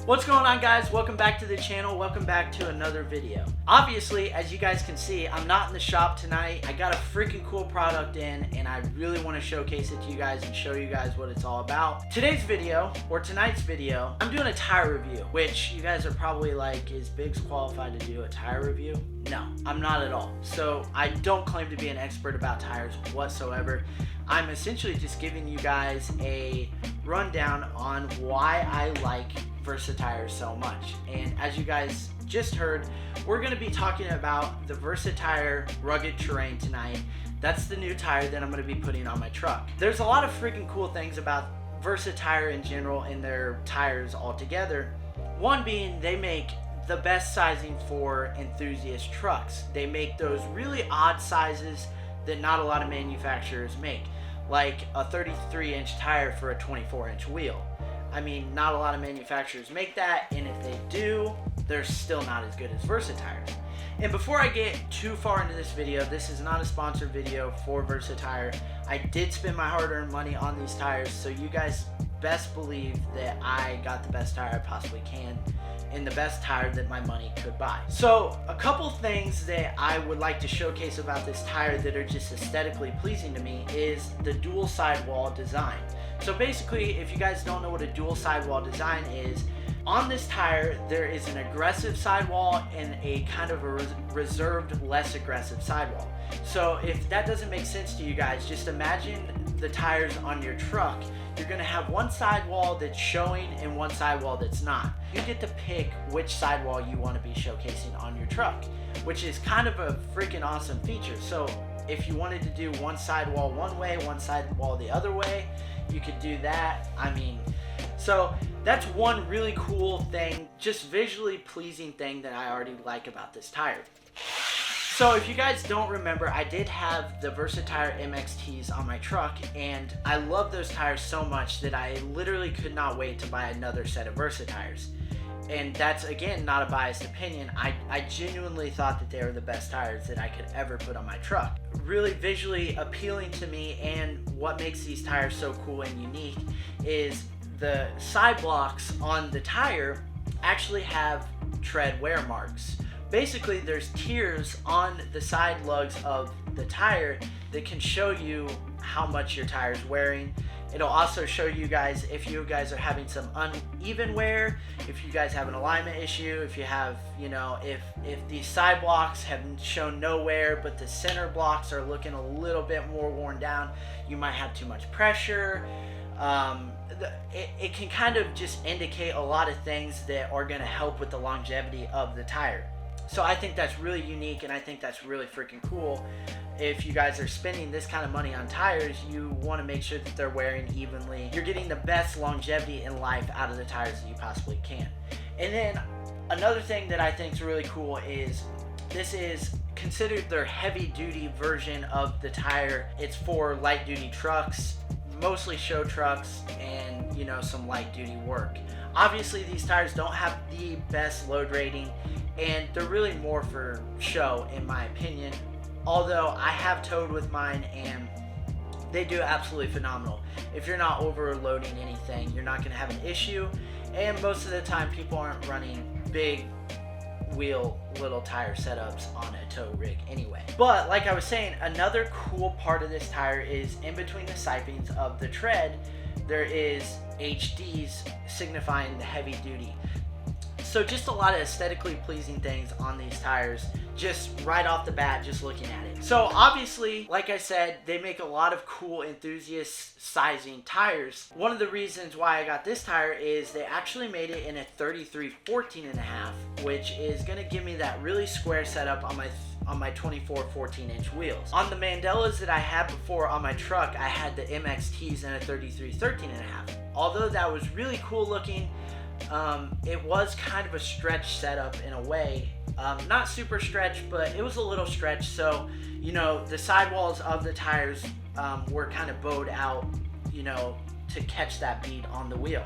What's going on, guys? Welcome back to the channel. Welcome back to another video. Obviously, as you guys can see, I'm not in the shop tonight. I got a freaking cool product in and I really want to showcase it to you guys and show you guys what it's all about. Today's video, or tonight's video, I'm doing a tire review, which you guys are probably like, is Biggs qualified to do a tire review? No, I'm not at all. So I don't claim to be an expert about tires whatsoever. I'm essentially just giving you guys a rundown on why I like VersaTyre so much. And as you guys just heard, we're going to be talking about the VersaTyre Rugged Terrain tonight. That's the new tire that I'm going to be putting on my truck. There's a lot of freaking cool things about VersaTyre in general and their tires altogether. One being they make the best sizing for enthusiast trucks. They make those really odd sizes that not a lot of manufacturers make, like a 33-inch tire for a 24-inch wheel. I mean, not a lot of manufacturers make that, and if they do, they're still not as good as VersaTyre. And before I get too far into this video, this is not a sponsored video for VersaTyre. I did spend my hard-earned money on these tires, so you guys best believe that I got the best tire I possibly can and the best tire that my money could buy. So a couple things that I would like to showcase about this tire that are just aesthetically pleasing to me is the dual sidewall design. So basically, if you guys don't know what a dual sidewall design is, on this tire there is an aggressive sidewall and a kind of a reserved, less aggressive sidewall. So if that doesn't make sense to you guys, just imagine the tires on your truck. You're going to have one sidewall that's showing and one sidewall that's not. You get to pick which sidewall you want to be showcasing on your truck, which is kind of a freaking awesome feature. So if you wanted to do one sidewall one way, one sidewall the other way, you could do that. I mean, so that's one really cool thing, just visually pleasing thing that I already like about this tire. So if you guys don't remember, I did have the VersaTyre MXTs on my truck, and I love those tires so much that I literally could not wait to buy another set of VersaTyres. And that's, again, not a biased opinion. I genuinely thought that they were the best tires that I could ever put on my truck. Really visually appealing to me, and what makes these tires so cool and unique is the side blocks on the tire actually have tread wear marks. Basically, there's tiers on the side lugs of the tire that can show you how much your tire's wearing. It'll also show you guys if you guys are having some uneven wear, if you guys have an alignment issue, if you have, you know, if these side blocks have shown no wear, but the center blocks are looking a little bit more worn down, you might have too much pressure. It can kind of just indicate a lot of things that are going to help with the longevity of the tire. So I think that's really unique, and I think that's really freaking cool. If you guys are spending this kind of money on tires, you want to make sure that they're wearing evenly. You're getting the best longevity in life out of the tires that you possibly can. And then another thing that I think is really cool is this is considered their heavy duty version of the tire. It's for light duty trucks, mostly show trucks, and, you know, some light duty work. Obviously, these tires don't have the best load rating, and they're really more for show, in my opinion. Although I have towed with mine and they do absolutely phenomenal. If you're not overloading anything, you're not going to have an issue, and most of the time people aren't running big wheel little tire setups on a tow rig anyway. But like I was saying, another cool part of this tire is in between the sipings of the tread there is HDs signifying the heavy duty. So just a lot of aesthetically pleasing things on these tires, just right off the bat, just looking at it. So obviously, like I said, they make a lot of cool enthusiast sizing tires. One of the reasons why I got this tire is they actually made it in a 33/14.5, which is going to give me that really square setup on my 24 14-inch wheels. On the Mandelas that I had before on my truck, I had the MXTs in a 33/13.5. Although that was really cool looking, it was kind of a stretch setup in a way. Not super stretch, but it was a little stretch. So, you know, the sidewalls of the tires were kind of bowed out, you know, to catch that bead on the wheel.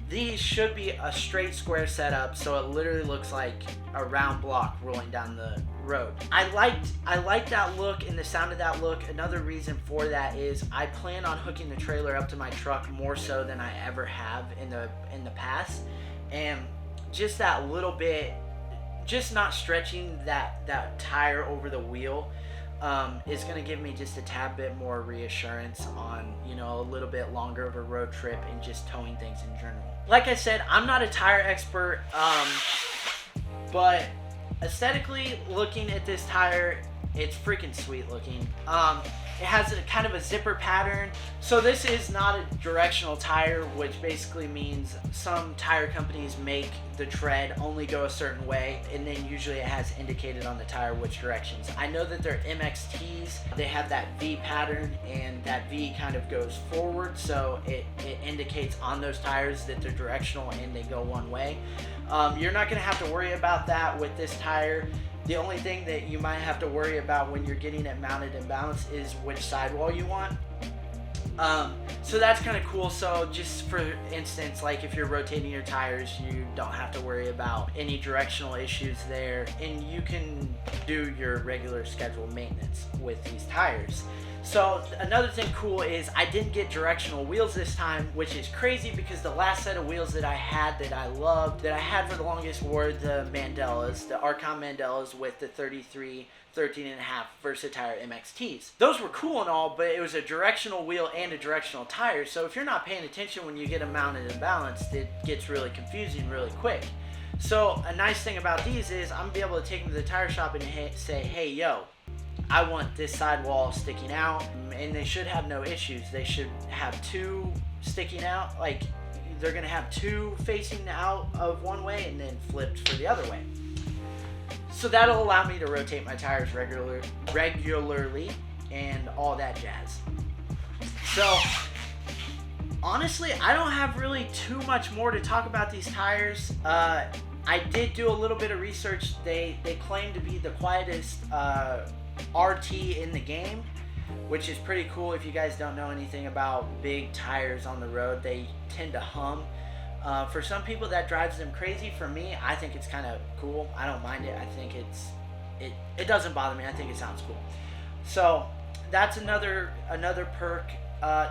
These should be a straight square setup, so it literally looks like a round block rolling down the road. I liked that look and the sound of that look. Another reason for that is I plan on hooking the trailer up to my truck more so than I ever have in the past. And just that little bit, just not stretching that tire over the wheel is going to give me just a tad bit more reassurance on, you know, a little bit longer of a road trip and just towing things in general. Like I said, I'm not a tire expert, but aesthetically looking at this tire, it's freaking sweet looking. It has a kind of a zipper pattern. So this is not a directional tire, which basically means some tire companies make the tread only go a certain way, and then usually it has indicated on the tire which directions. I know that they're MXTs. They have that V pattern, and that V kind of goes forward, so it indicates on those tires that they're directional and they go one way. You're not going to have to worry about that with this tire. The only thing that you might have to worry about when you're getting it mounted and balanced is which sidewall you want. So that's kind of cool. So just for instance, like if you're rotating your tires, you don't have to worry about any directional issues there, and you can do your regular scheduled maintenance with these tires. So another thing cool is I didn't get directional wheels this time, which is crazy because the last set of wheels that I had that I loved, that I had for the longest, were the Mandelas, the Archon Mandelas with the 33 13.5 VersaTyre MXTs. Those were cool and all, but it was a directional wheel and a directional tire, so if you're not paying attention when you get them mounted and balanced, it gets really confusing really quick. So a nice thing about these is I'm going to be able to take them to the tire shop and say, hey, yo, I want this sidewall sticking out, and they should have no issues. They should have two sticking out, like they're going to have two facing out of one way and then flipped for the other way. So that'll allow me to rotate my tires regularly and all that jazz. So honestly, I don't have really too much more to talk about these tires. I did do a little bit of research. They claim to be the quietest RT in the game, which is pretty cool. If you guys don't know anything about big tires on the road, they tend to hum. For some people that drives them crazy. For me, I think it's kind of cool. I don't mind it. I think it doesn't bother me. I think it sounds cool. So that's another perk.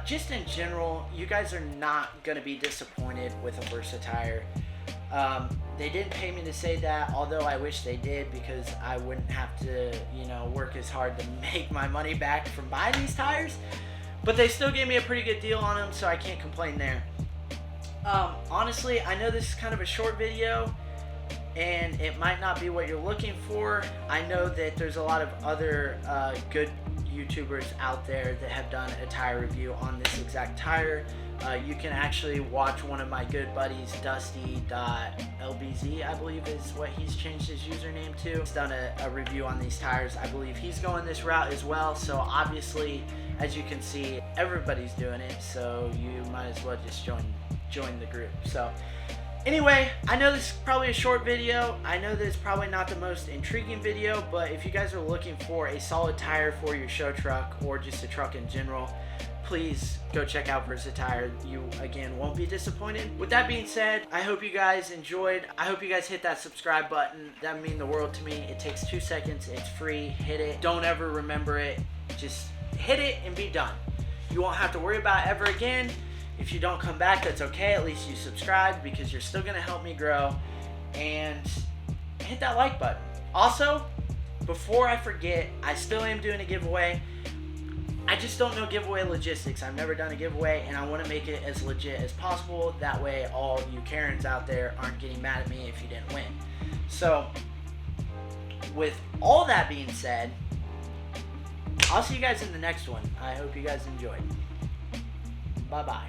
Just in general, you guys are not going to be disappointed with a VersaTyre. They didn't pay me to say that, although I wish they did, because I wouldn't have to, you know, work as hard to make my money back from buying these tires. But they still gave me a pretty good deal on them, so I can't complain there. Honestly, I know this is kind of a short video, and it might not be what you're looking for. I know that there's a lot of other good YouTubers out there that have done a tire review on this exact tire. You can actually watch one of my good buddies, Dusty.lbz, I believe is what he's changed his username to. He's done a review on these tires. I believe he's going this route as well. So obviously, as you can see, everybody's doing it. So you might as well just join the group. So anyway, I know this is probably a short video. I know that it's probably not the most intriguing video, but if you guys are looking for a solid tire for your show truck or just a truck in general, please go check out VersaTyre. You, again, won't be disappointed. With that being said, I hope you guys enjoyed. I hope you guys hit that subscribe button. That would mean the world to me. It takes 2 seconds. It's free. Hit it. Don't ever remember it. Just hit it and be done. You won't have to worry about it ever again. If you don't come back, that's okay. At least you subscribed, because you're still going to help me grow. And hit that like button. Also, before I forget, I still am doing a giveaway. I just don't know giveaway logistics. I've never done a giveaway, and I want to make it as legit as possible. That way all you Karens out there aren't getting mad at me if you didn't win. So with all that being said, I'll see you guys in the next one. I hope you guys enjoyed. Bye-bye.